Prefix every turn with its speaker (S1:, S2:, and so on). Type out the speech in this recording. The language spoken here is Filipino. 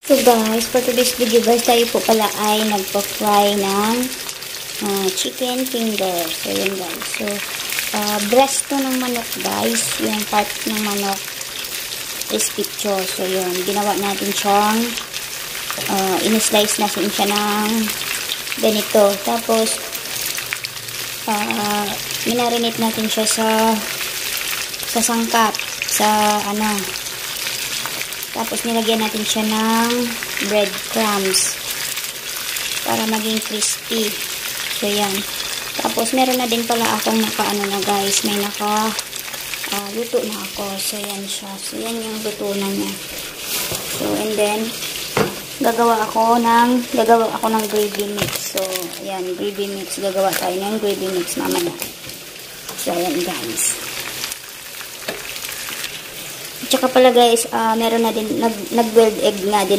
S1: So guys, for today's video guys, tayo po pala ay nagpa-fry ng chicken finger. So yun guys. So, breast to ng manok guys. Yung part ng manok is picture. So yun, ginawa natin siyang in-slice natin siya ng ganito. Tapos, minarinate natin siya sa sangkap. Tapos nilagyan natin siya ng breadcrumbs para maging crispy. So yan. Tapos meron na din pala akong nakaano na guys, may luto na ako. So yan siya. So yan yung luto na niya. So and then gagawa ako ng gravy mix. So yan, gravy mix. Gagawa tayo ng gravy mix mamaya. So yan guys. Tsaka pala guys, meron na din, nag-boiled egg nga din